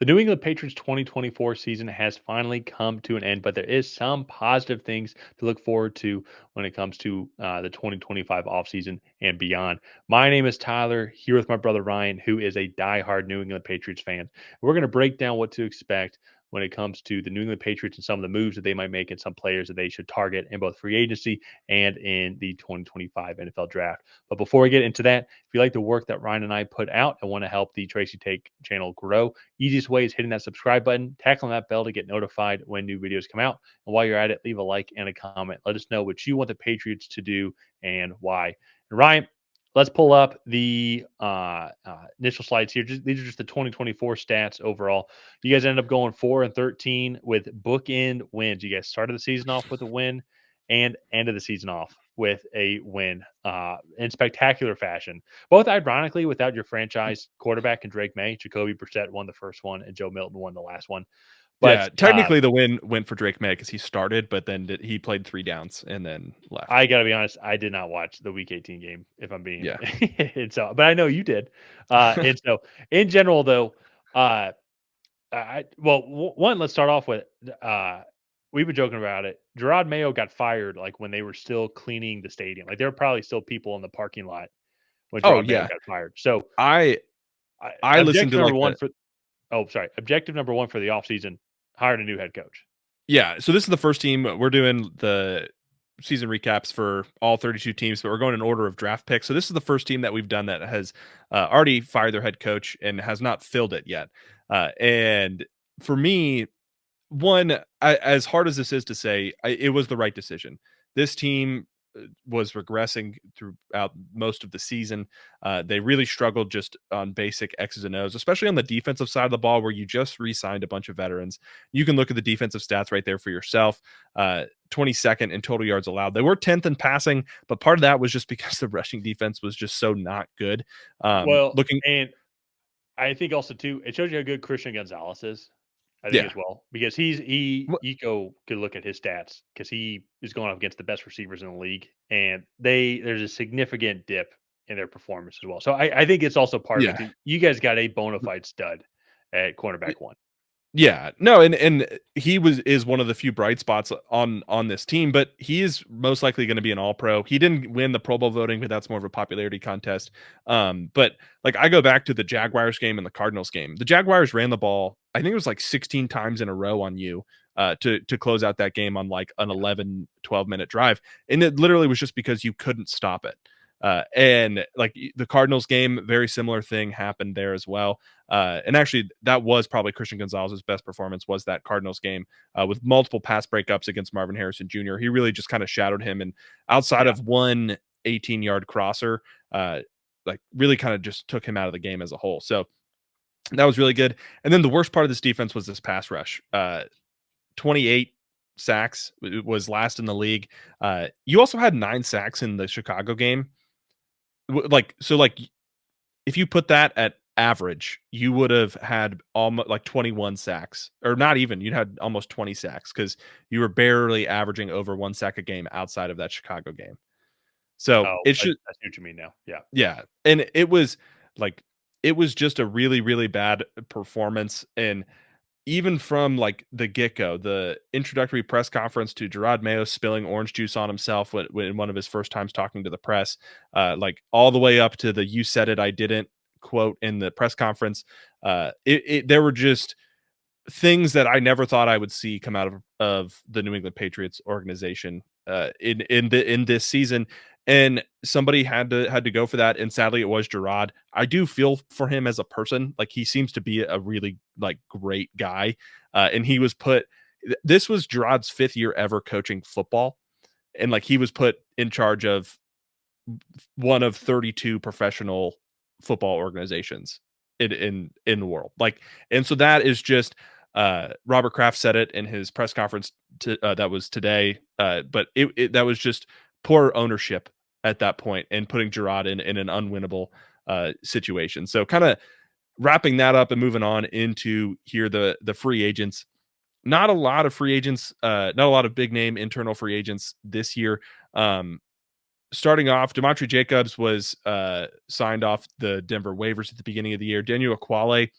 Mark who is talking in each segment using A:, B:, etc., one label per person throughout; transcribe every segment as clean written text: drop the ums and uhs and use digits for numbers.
A: The New England Patriots 2024 season has finally come to an end, but there is some positive things to look forward to when it comes to the 2025 offseason and beyond. My name is Tyler, here with my brother Ryan, who is a diehard New England Patriots fan. We're going to break down what to expect when it comes to the New England Patriots and some of the moves that they might make and some players that they should target in both free agency and in the 2025 NFL draft. But before we get into that, if you like the work that Ryan and I put out and want to help the Tracy Take channel grow, easiest way is hitting that subscribe button, tackling that bell to get notified when new videos come out. And while you're at it, leave a like and a comment. Let us know what you want the Patriots to do and why. And Ryan, let's pull up the initial slides here. These are just the 2024 stats overall. You guys ended up going 4-13 with bookend wins. You guys started the season off with a win and ended the season off with a win in spectacular fashion. Both ironically without your franchise quarterback and Drake Maye. Jacoby Brissett won the first one and Joe Milton won the last one.
B: Yeah,
A: But
B: technically the win went for Drake Maye because he started, but then he played 3 downs and then left.
A: I got to be honest, I did not watch the Week 18 game, if I'm being
B: Yeah.
A: and so, but I know you did. And so, in general, though, one, let's start off with we've been joking about it. Jerod Mayo got fired like when they were still cleaning the stadium. Like there were probably still people in the parking lot when
B: Oh
A: Jerod Mayo
B: yeah,
A: got fired. So
B: I listened
A: objective
B: to
A: number
B: like
A: one for objective number one for the offseason, hired a new head coach.
B: yeah. So this is the first team we're doing the season recaps for all 32 teams, but we're going in order of draft picks. So this is the first team that we've done that has already fired their head coach and has not filled it yet. And for me, as hard as this is to say, it was the right decision. This team was regressing throughout most of the season. They really struggled just on basic X's and O's, especially on the defensive side of the ball, where you just re-signed a bunch of veterans. You can look at the defensive stats right there for yourself. 22nd in total yards allowed. They were 10th in passing, but part of that was just because the rushing defense was just so not good.
A: And I think also too, it shows you how good Christian Gonzalez is. I think
B: Yeah.
A: as well because you could look at his stats because he is going up against the best receivers in the league, and there's a significant dip in their performance as well. So I think it's also part of it
B: Yeah.
A: too. You guys got a bona fide stud at cornerback one.
B: Yeah, no, and he is one of the few bright spots on this team, but he is most likely going to be an All Pro. He didn't win the Pro Bowl voting, but that's more of a popularity contest. But like I go back to the Jaguars game and the Cardinals game. The Jaguars ran the ball, I think it was like 16 times in a row on you to close out that game on like an 11-12 minute drive, and it literally was just because you couldn't stop it. And like the Cardinals game, very similar thing happened there as well. And actually, that was probably Christian Gonzalez's best performance was that Cardinals game with multiple pass breakups against Marvin Harrison Jr. He really just kind of shadowed him. And outside of one 18-yard crosser, like really kind of just took him out of the game as a whole. So that was really good. And then the worst part of this defense was this pass rush. 28 sacks was last in the league. You also had 9 sacks in the Chicago game. Like if you put that at average, you would have had almost like 21 sacks, or not even. You'd had almost 20 sacks because you were barely averaging over 1 sack a game outside of that Chicago game. So it should.
A: I see what you mean now.
B: Yeah, and it was just a really really bad performance. And even from like the get-go, the introductory press conference to Jerod Mayo spilling orange juice on himself when one of his first times talking to the press, like all the way up to the "you said it, I didn't" quote in the press conference, there were just things that I never thought I would see come out of the New England Patriots organization in this season. And somebody had to go for that, and sadly it was Jerod. I do feel for him as a person. Like he seems to be a really like great guy, and he was put. This was Jerod's 5th year ever coaching football, and like he was put in charge of one of 32 professional football organizations in the world. Like, and so that is just Robert Kraft said it in his press conference that was today, but that was just poor ownership at that point and putting Jerod in an unwinnable situation. So kind of wrapping that up and moving on into here the free agents. Not a lot of free agents, not a lot of big name internal free agents this year. Starting off, Demontre Jacobs was signed off the Denver waivers at the beginning of the year. Daniel Aquale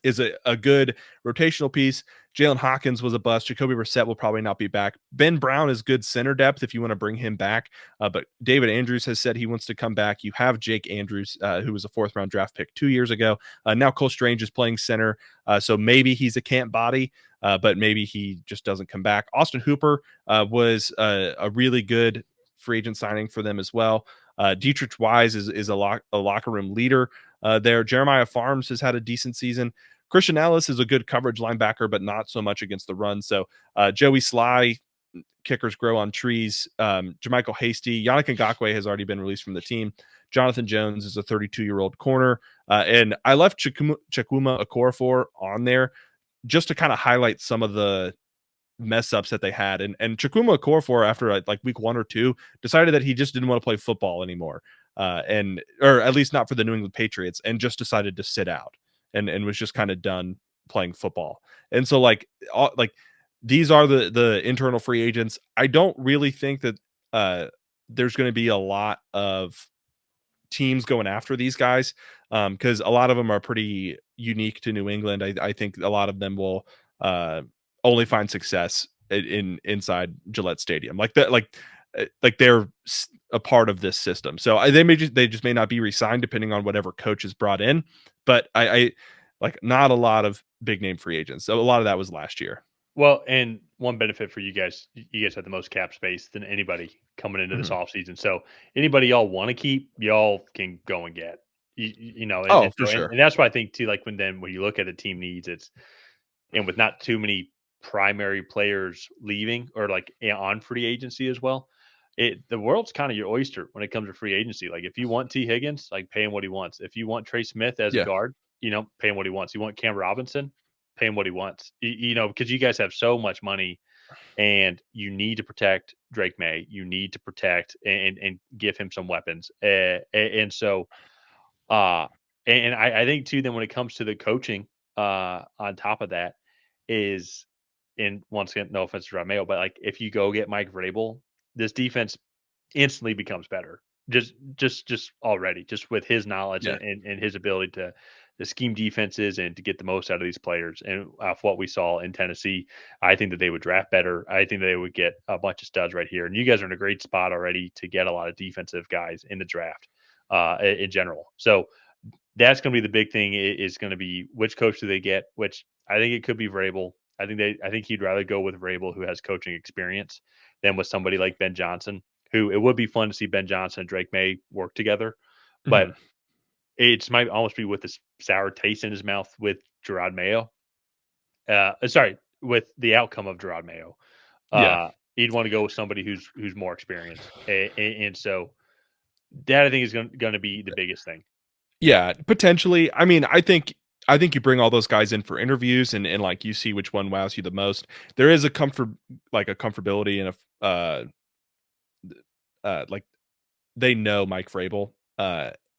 B: is a good rotational piece. Jalen Hawkins was a bust. Jacoby Brissett will probably not be back. Ben Brown is good center depth if you want to bring him back. But David Andrews has said he wants to come back. You have Jake Andrews, who was a 4th-round draft pick 2 years ago. Now Cole Strange is playing center. So maybe he's a camp body, but maybe he just doesn't come back. Austin Hooper was a really good free agent signing for them as well. Dietrich Wise is a locker room leader there. Jeremiah Farms has had a decent season. Christian Ellis is a good coverage linebacker, but not so much against the run. So Joey Sly, kickers grow on trees. Jermichael Hasty, Yannick Ngakoue has already been released from the team. Jonathan Jones is a 32-year-old corner. And I left Chukwuma Okorafor on there just to kind of highlight some of the mess ups that they had. And Chukwuma Okorafor, after like week 1 or 2, decided that he just didn't want to play football anymore. Or at least not for the New England Patriots, and just decided to sit out and was just kind of done playing football. And so like these are the internal free agents. I don't really think that there's going to be a lot of teams going after these guys, because a lot of them are pretty unique to New England. I think a lot of them will only find success inside Gillette Stadium, like that, like they're a part of this system. So they just may not be re-signed depending on whatever coach is brought in. But I like not a lot of big name free agents. So a lot of that was last year.
A: Well, and one benefit for you guys have the most cap space than anybody coming into this offseason. So anybody y'all want to keep, y'all can go and get. You know, and
B: For
A: so,
B: sure.
A: and that's why I think too. Like when you look at the team needs, and with not too many primary players leaving or like on free agency as well, the world's kind of your oyster when it comes to free agency. Like if you want T Higgins, like pay him what he wants. If you want Trey Smith as a
B: Yeah.
A: guard, pay him what he wants. You want Cam Robinson, pay him what he wants. Because you guys have so much money and you need to protect Drake Maye. You need to protect and give him some weapons. And so, and I think too, then when it comes to the coaching, on top of that is, and once again, no offense to Jerod Mayo, but like if you go get Mike Vrabel, this defense instantly becomes better. Just already, just with his knowledge
B: Yeah.
A: and his ability to scheme defenses and to get the most out of these players. And off what we saw in Tennessee, I think that they would draft better. I think they would get a bunch of studs right here. And you guys are in a great spot already to get a lot of defensive guys in the draft in general. So that's going to be the big thing, is going to be which coach do they get, which I think it could be Vrabel. I think he'd rather go with Vrabel, who has coaching experience, than with somebody like Ben Johnson, who it would be fun to see Ben Johnson and Drake Maye work together. But it might almost be with this sour taste in his mouth with Jerod Mayo. Sorry, with the outcome of Jerod Mayo.
B: Yeah.
A: He'd want to go with somebody who's more experienced. And so that I think is going to be the biggest thing.
B: Yeah, potentially. I mean, I think you bring all those guys in for interviews and like you see which one wows you the most. There is a comfortability and like they know Mike Vrabel,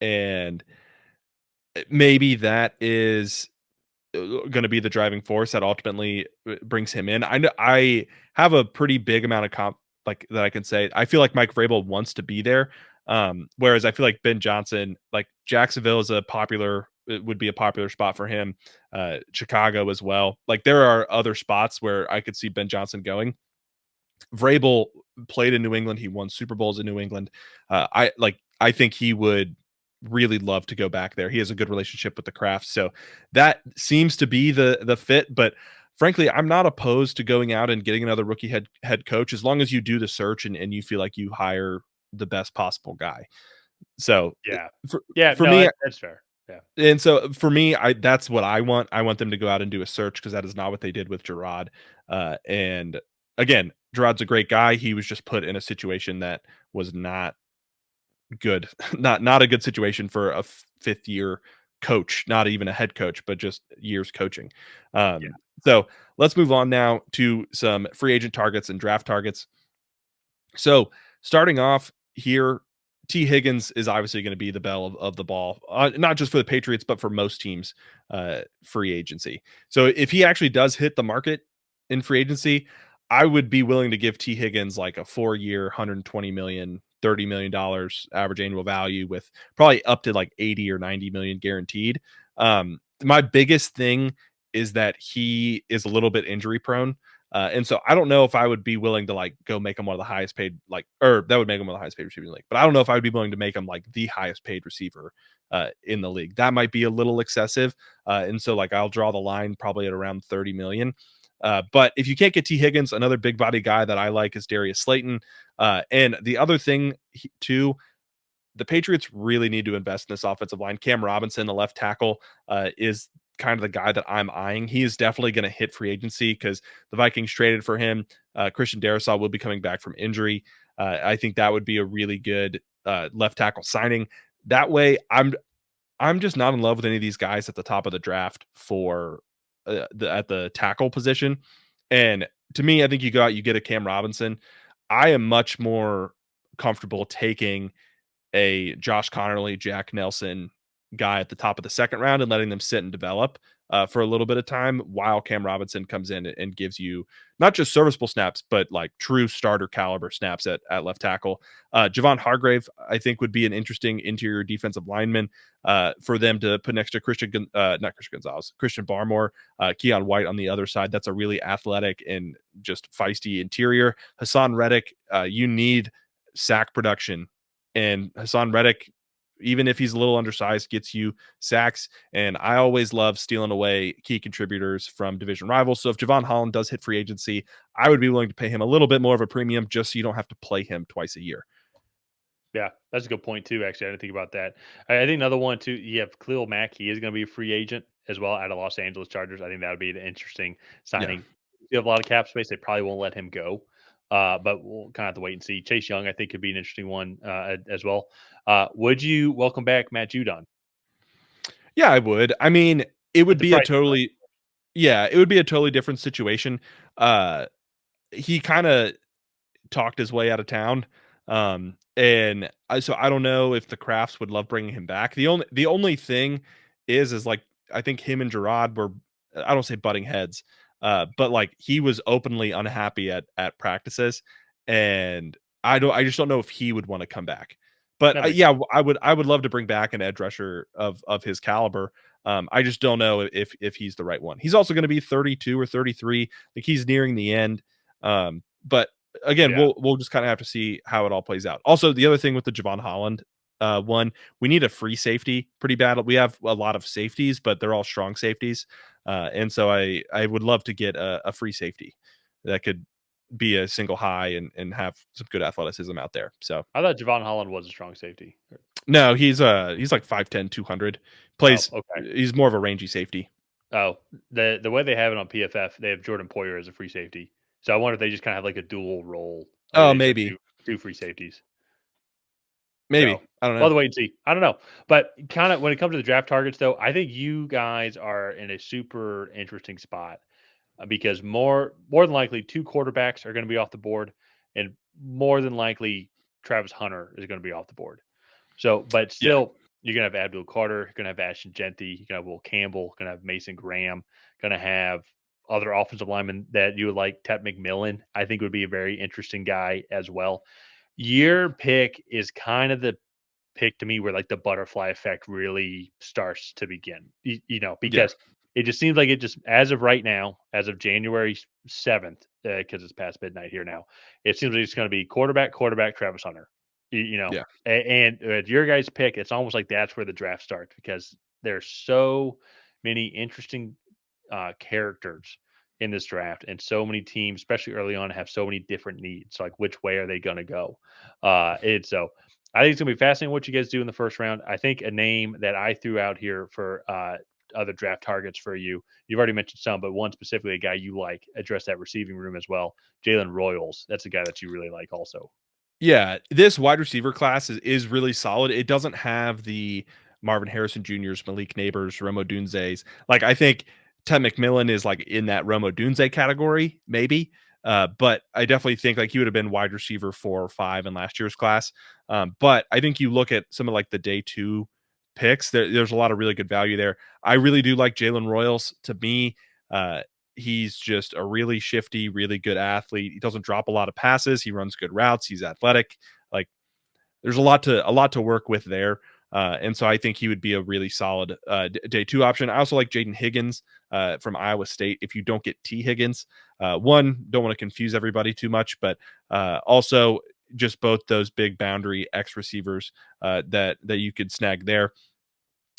B: and maybe that is going to be the driving force that ultimately brings him in. I know I have a pretty big amount of like that I can say. I feel like Mike Vrabel wants to be there. Whereas I feel like Ben Johnson, like Jacksonville is it would be a popular spot for him. Chicago as well. Like there are other spots where I could see Ben Johnson going. Vrabel played in New England. He won Super Bowls in New England. I think he would really love to go back there. He has a good relationship with the craft. So that seems to be the fit. But frankly, I'm not opposed to going out and getting another rookie head coach as long as you do the search and you feel like you hire the best possible guy. So for me,
A: that's fair. Yeah.
B: And so for me, that's what I want. I want them to go out and do a search, because that is not what they did with Jerod. And again, Jerod's a great guy. He was just put in a situation that was not good, not a good situation for a 5th-year coach, not even a head coach, but just years coaching. So let's move on now to some free agent targets and draft targets. So starting off here, T. Higgins is obviously going to be the belle of the ball, not just for the Patriots, but for most teams' free agency. So if he actually does hit the market in free agency, I would be willing to give T. Higgins like a 4-year, $120 million, $30 million average annual value with probably up to like 80 or 90 million guaranteed. my biggest thing is that he is a little bit injury prone. And so I don't know if I would be willing to like go make him one of the highest paid, like, or that would make him one of the highest paid receivers in the league. But I don't know if I would be willing to make him like the highest paid receiver in the league. That might be a little excessive. And so like I'll draw the line probably at around 30 million. But if you can't get T. Higgins, another big body guy that I like is Darius Slayton. And the other thing too, the Patriots really need to invest in this offensive line. Cam Robinson, the left tackle, is kind of the guy that I'm eyeing. He is definitely going to hit free agency because the Vikings traded for him. Christian Gonzalez will be coming back from injury. I think that would be a really good left tackle signing. That way, I'm just not in love with any of these guys at the top of the draft for at the tackle position. And to me, I think you go out, you get a Cam Robinson. I am much more comfortable taking a Josh Connerly, Jack Nelson guy at the top of the second round and letting them sit and develop for a little bit of time while Cam Robinson comes in and gives you not just serviceable snaps, but like true starter caliber snaps at left tackle. Javon Hargrave, I think, would be an interesting interior defensive lineman for them to put next to not Christian Gonzalez, Christian Barmore, Keon White on the other side. That's a really athletic and just feisty interior. Hassan Reddick, you need sack production, and Hassan Reddick, even if he's a little undersized, gets you sacks. And I always love stealing away key contributors from division rivals. So if Javon Holland does hit free agency, I would be willing to pay him a little bit more of a premium just so you don't have to play him twice a year.
A: Yeah, that's a good point too. Actually, I didn't think about that. I think another one too. You have Khalil Mack. He is going to be a free agent as well out of Los Angeles Chargers. I think that would be an interesting
B: Yeah.
A: signing. You have a lot of cap space. They probably won't let him go, but we'll kind of have to wait and see. Chase Young, I think, could be an interesting one as well. Would you welcome back Matt Judon?
B: Yeah, I would. I mean, it would
A: At the
B: be a
A: price, right?
B: totally, yeah, it would be a totally different situation. He kind of talked his way out of town. So I don't know if the Crafts would love bringing him back. The only thing is like I think him and Jerod were, I don't say butting heads, but like he was openly unhappy at practices, and I just don't know if he would want to come back. But
A: That makes
B: yeah, I would love to bring back an edge rusher of his caliber. I just don't know if he's the right one. He's also going to be 32 or 33. Like he's nearing the end. But again,
A: yeah.
B: we'll just kind of have to see how it all plays out. Also, the other thing with the Javon Holland one, we need a free safety pretty bad. We have a lot of safeties, but they're all strong safeties. And so I would love to get a free safety that could be a single high and have some good athleticism out there. So
A: I thought Javon Holland was a strong safety.
B: no, he's like 5'10", 200.
A: Oh,
B: Plays,
A: okay.
B: he's more of a rangy safety.
A: Oh, the way they have it on PFF, they have Jordan Poyer as a free safety. So I wonder if they just kind of have like a dual role. Like
B: Oh,
A: they just have
B: maybe.
A: two free safeties. So
B: Maybe. I don't
A: we'll have
B: know.
A: to wait and see. I don't know. But kind of when it comes to the draft targets, though, I think you guys are in a super interesting spot because more than likely two quarterbacks are going to be off the board, and more than likely Travis Hunter is going to be off the board. So, but
B: Yeah.
A: still, you're gonna have Abdul Carter, you're gonna have Ashton Genty, you're gonna have Will Campbell, you're gonna have Mason Graham, gonna have other offensive linemen that you would like. Tet McMillan, I think would be a very interesting guy as well. Your pick is kind of the pick to me where like the butterfly effect really starts to begin.
B: Yeah.
A: Because it just seems like it just as of right now, as of January 7th, because it's past midnight here now, it seems like it's going to be quarterback, Travis Hunter.
B: Yeah.
A: And your guys' pick, it's almost like that's where the draft starts because there's so many interesting characters in this draft, and so many teams, especially early on, have so many different needs. Like, which way are they going to go? And so, I think it's going to be fascinating what you guys do in the first round. I think a name that I threw out here for other draft targets for you. You've already mentioned some, but one specifically, a guy you like, address that receiving room as well. Jalen Royals. That's a guy that you really like, also.
B: Yeah, this wide receiver class is really solid. It doesn't have the Marvin Harrison Jr.'s, Malik Neighbors, Romo Dunze's. Like I think Ted McMillan is like in that Romo Dunze category, maybe. But I definitely think like he would have been wide receiver 4 or 5 in last year's class. But I think you look at some of like the day 2 picks, there's a lot of really good value there. I really do like Jalen Royals. To me, uh, he's just a really shifty, really good athlete. He doesn't drop a lot of passes. He runs good routes. He's athletic. Like there's a lot to work with there. And so I think he would be a really solid day 2 option. I also like Jaden Higgins from Iowa State. If you don't get T Higgins, one, don't want to confuse everybody too much, but also just both those big boundary X receivers that you could snag there.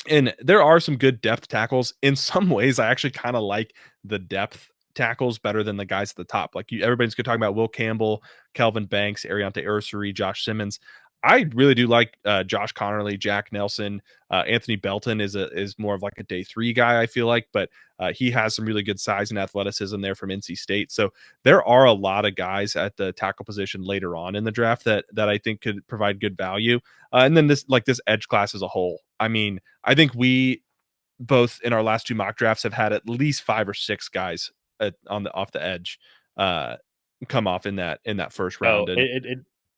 B: And there are some good depth tackles. In some ways, I actually kind of like the depth tackles better than the guys at the top. Like everybody's going to talk about Will Campbell, Kelvin Banks, Ariante Ursary, Josh Simmons. I really do like Josh Connerly, Jack Nelson, Anthony Belton is more of like a day 3 guy, I feel like, but he has some really good size and athleticism there from NC State. So there are a lot of guys at the tackle position later on in the draft that I think could provide good value. And then this edge class as a whole. I mean, I think we both in our last 2 mock drafts have had at least 5 or 6 guys off the edge come off in that first
A: Oh,
B: round.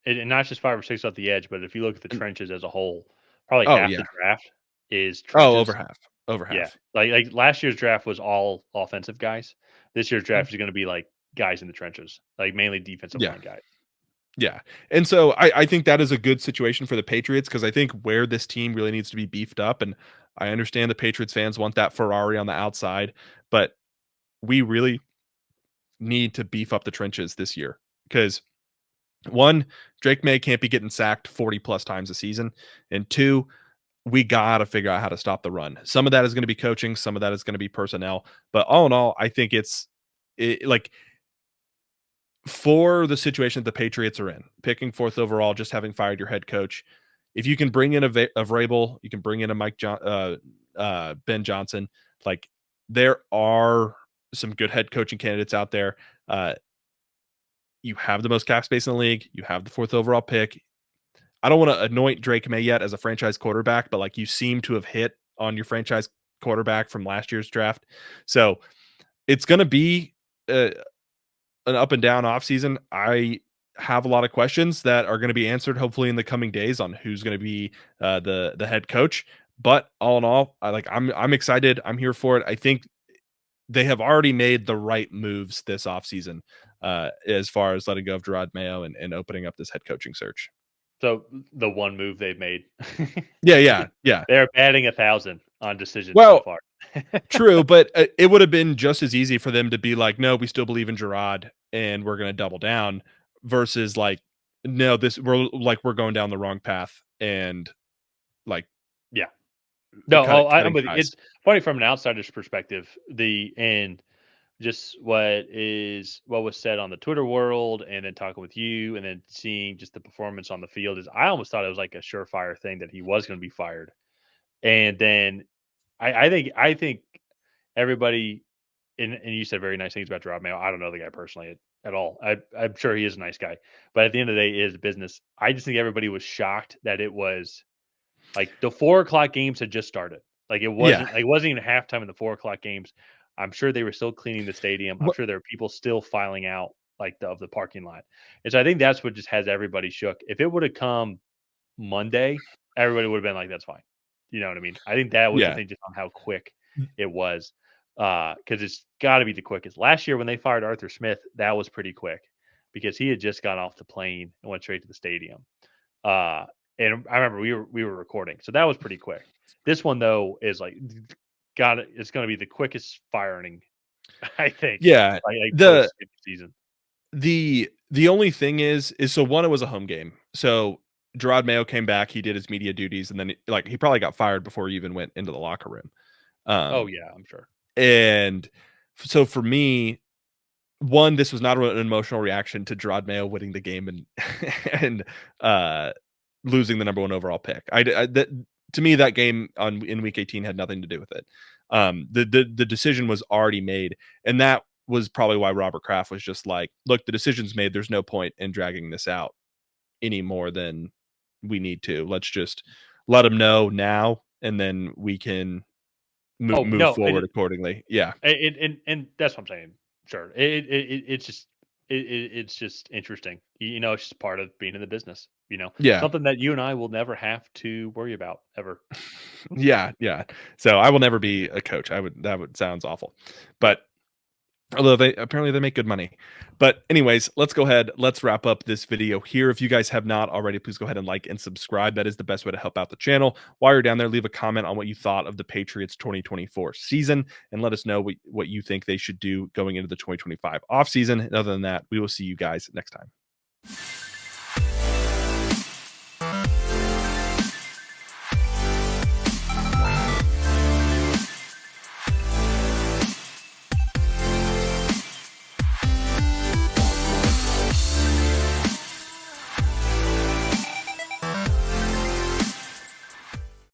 B: And
A: not just 5 or 6 off the edge, but if you look at the trenches as a whole, probably
B: oh
A: half
B: yeah,
A: the draft is
B: over
A: trenches.
B: half,
A: Yeah,
B: half.
A: like last year's draft was all offensive guys. This year's draft is going to be like guys in the trenches, like mainly defensive
B: Yeah.
A: line guys.
B: Yeah. And so I think that is a good situation for the Patriots because I think where this team really needs to be beefed up, and I understand the Patriots fans want that Ferrari on the outside, but we really need to beef up the trenches this year because one, Drake Maye can't be getting sacked 40 plus times a season. And two, we got to figure out how to stop the run. Some of that is going to be coaching, some of that is going to be personnel. But all in all, I think like for the situation that the Patriots are in, picking 4th overall, just having fired your head coach, if you can bring in a Vrabel, you can bring in a Ben Johnson. Like there are some good head coaching candidates out there. You have the most cap space in the league. You have the 4th overall pick. I don't want to anoint Drake Maye yet as a franchise quarterback, but like you seem to have hit on your franchise quarterback from last year's draft. So it's going to be an up and down offseason. I have a lot of questions that are going to be answered hopefully in the coming days on who's going to be the head coach. But all in all, I'm excited. I'm here for it. I think they have already made the right moves this offseason as far as letting go of Jerod Mayo and opening up this head coaching search.
A: So the one move they've made,
B: Yeah.
A: they're batting 1,000 on decisions so
B: Well,
A: far.
B: true, but it would have been just as easy for them to be like, no, we still believe in Jerod and we're going to double down versus like, no, we're going down the wrong path and like,
A: Yeah. No, I'm
B: cutting
A: with you.
B: ties.
A: It's funny from an outsider's perspective. Just what was said on the Twitter world, and then talking with you, and then seeing just the performance on the field is. I almost thought it was like a surefire thing that he was going to be fired, and then I think everybody and you said very nice things about Jerod Mayo. I don't know the guy personally at all. I'm sure he is a nice guy, but at the end of the day, it is business. I just think everybody was shocked that it was like the 4 o'clock games had just started. Like
B: Yeah.
A: it wasn't even halftime in the 4 o'clock games. I'm sure they were still cleaning the stadium. I'm sure there were people still filing out like of the parking lot. And so I think that's what just has everybody shook. If it would have come Monday, everybody would have been like, that's fine. You know what I mean? I think that was the
B: Yeah.
A: thing just on how quick it was. Because it's got to be the quickest. Last year when they fired Arthur Smith, that was pretty quick because he had just got off the plane and went straight to the stadium. And I remember we were recording, so that was pretty quick. This one though is like, it's going to be the quickest firing, I think.
B: Yeah.
A: Like
B: The
A: post season.
B: the only thing is so one, it was a home game. So Jerod Mayo came back, he did his media duties, and then he probably got fired before he even went into the locker room.
A: Oh yeah, I'm sure.
B: And so for me, one, this was not an emotional reaction to Jerod Mayo winning the game and and losing the number 1 overall pick. To me, that game in week 18 had nothing to do with it. The decision was already made, and that was probably why Robert Kraft was just like, look, the decision's made. There's no point in dragging this out any more than we need to. Let's just let them know now, and then we can
A: Oh
B: move
A: no,
B: forward accordingly. Yeah.
A: and that's what I'm saying. Sure, it's just interesting. You know, it's just part of being in the business. You know,
B: Yeah.
A: something that you and I will never have to worry about ever.
B: Yeah. So I will never be a coach. That would sounds awful. But Although apparently they make good money. But anyways, let's go ahead. Let's wrap up this video here. If you guys have not already, please go ahead and like and subscribe. That is the best way to help out the channel. While you're down there, leave a comment on what you thought of the Patriots 2024 season and let us know what you think they should do going into the 2025 offseason. And other than that, we will see you guys next time.